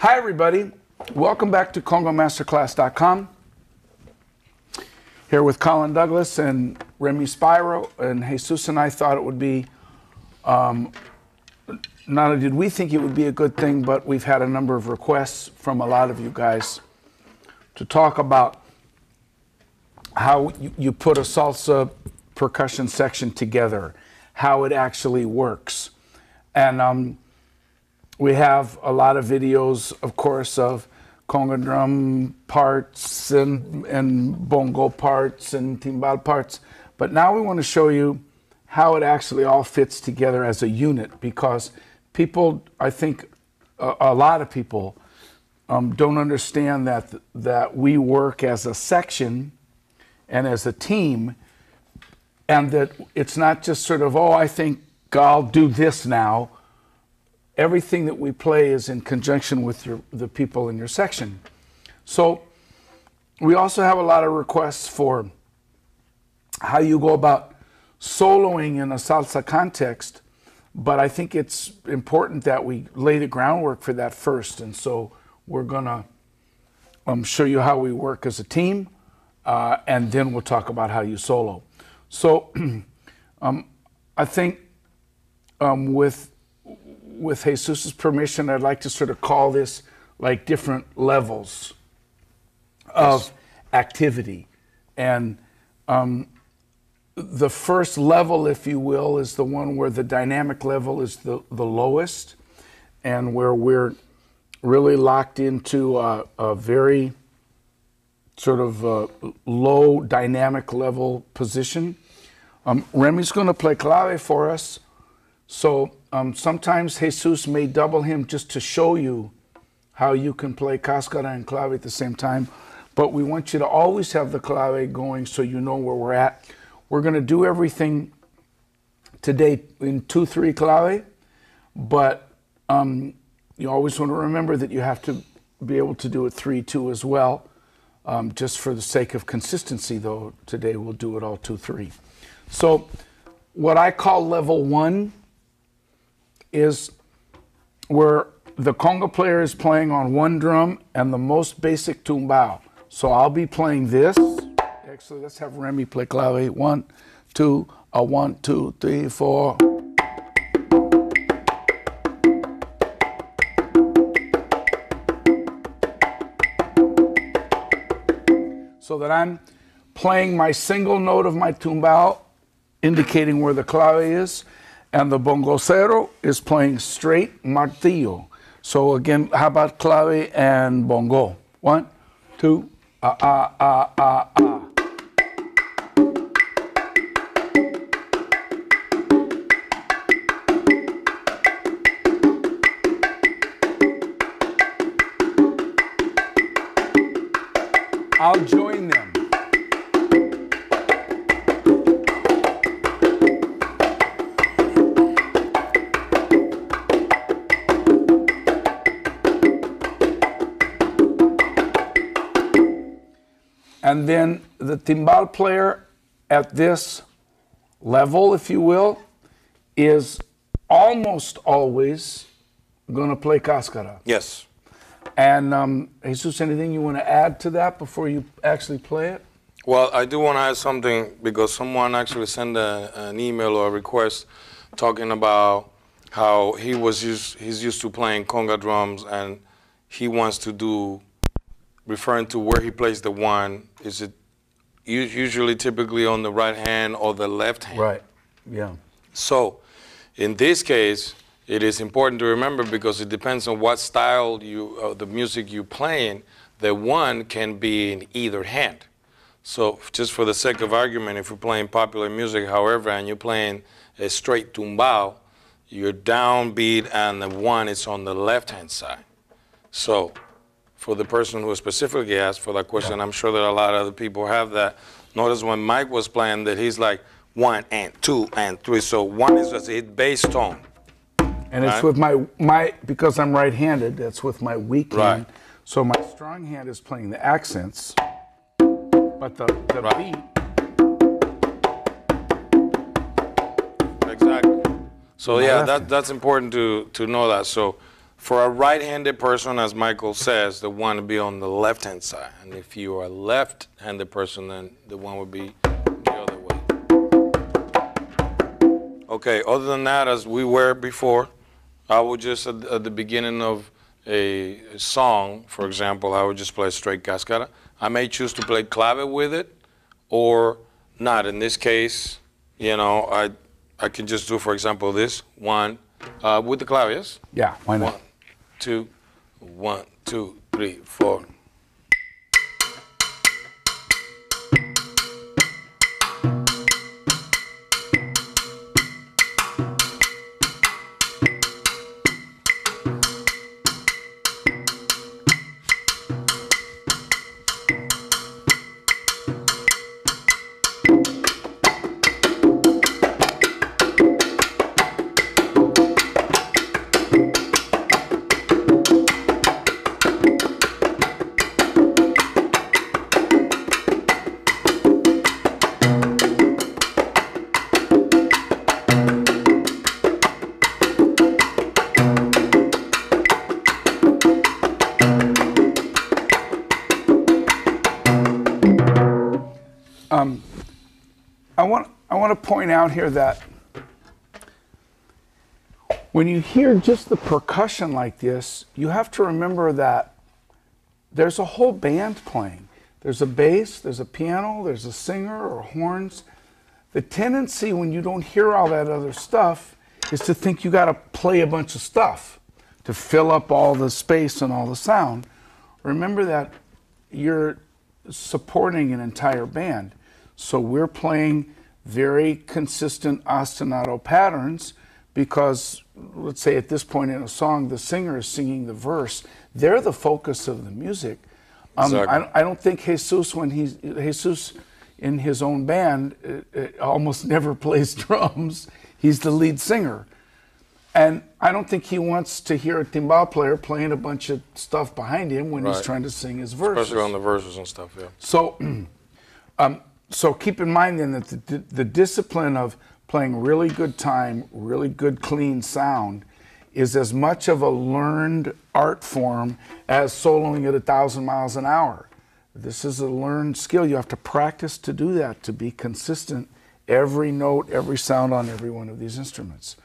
Hi, everybody. Welcome back to CongoMasterclass.com. Here with Colin Douglas and Remy Spiro, and Jesus and I thought it would be, not only did we think it would be a good thing, but we've had a number of requests from a lot of you guys to talk about how you put a salsa percussion section together, how it actually works. And we have a lot of videos, of course, of conga drum parts and bongo parts and timbal parts. But now we want to show you how it actually all fits together as a unit, because people, I think a lot of people don't understand that we work as a section and as a team, and that it's not just sort of, oh, I think I'll do this now. Everything that we play is in conjunction with the people in your section. So we also have a lot of requests for how you go about soloing in a salsa context, but I think it's important that we lay the groundwork for that first. And so we're gonna show you how we work as a team, and then we'll talk about how you solo. So I think with Jesus's permission, I'd like to sort of call this like different levels of activity. And the first level, if you will, is the one where the dynamic level is the lowest, and where we're really locked into a very sort of low dynamic level position. Remy's going to play clave for us. So sometimes Jesus may double him just to show you how you can play cascara and clave at the same time. But we want you to always have the clave going so you know where we're at. We're going to do everything today in 2/3 clave, but you always want to remember that you have to be able to do it 3/2 as well. Just for the sake of consistency, though, today we'll do it all 2/3. So what I call level 1 is where the conga player is playing on one drum and the most basic tumbao. So I'll be playing this. Actually, let's have Remy play clave. 1, 2, 1, 2, 3, 4. So that I'm playing my single note of my tumbao, indicating where the clave is, and the bongocero is playing straight martillo. So again, how about clave and bongo? 1, 2, I'll join them. And then the timbal player at this level, if you will, is almost always going to play cascara. Yes. And Jesus, anything you want to add to that before you actually play it? Well, I do want to add something, because someone actually sent an email or a request talking about how he's used to playing conga drums, and he wants to do, referring to where he plays the one, is it usually typically on the right hand or the left hand? Right, yeah. So in this case, it is important to remember, because it depends on what style the music you're playing, the one can be in either hand. So just for the sake of argument, if you're playing popular music, however, and you're playing a straight tumbao, your downbeat and the one is on the left-hand side. So for the person who specifically asked for that question, I'm sure that a lot of other people have that. Notice when Mike was playing that he's like 1 and 2 and 3. So 1 is just a bass tone. And it's with my because I'm right-handed, that's with my weak hand. So my strong hand is playing the accents, but the beat. Exactly. So yeah, that's important to know that. So For a right-handed person, as Michael says, the one would be on the left-hand side. And if you are a left-handed person, then the one would be the other way. Okay, other than that, as we were before, I would just, at the beginning of a song, for example, I would just play straight cascada. I may choose to play clave with it or not. In this case, you know, I can just do, for example, this one with the clave, yes? Yeah, why not? 1, 2, 3, 4. I want to point out here that when you hear just the percussion like this, you have to remember that there's a whole band playing. There's a bass, there's a piano, there's a singer or horns. The tendency when you don't hear all that other stuff is to think you got to play a bunch of stuff to fill up all the space and all the sound. Remember that you're supporting an entire band. So we're playing very consistent ostinato patterns because, let's say at this point in a song, the singer is singing the verse. They're the focus of the music. Exactly. I don't think Jesus in his own band almost never plays drums. He's the lead singer. And I don't think he wants to hear a timbal player playing a bunch of stuff behind him when he's trying to sing his verses. Especially on the verses and stuff, yeah. So, so keep in mind then that the discipline of playing really good time, really good clean sound is as much of a learned art form as soloing at 1,000 miles an hour. This is a learned skill. You have to practice to do that, to be consistent every note, every sound on every one of these instruments.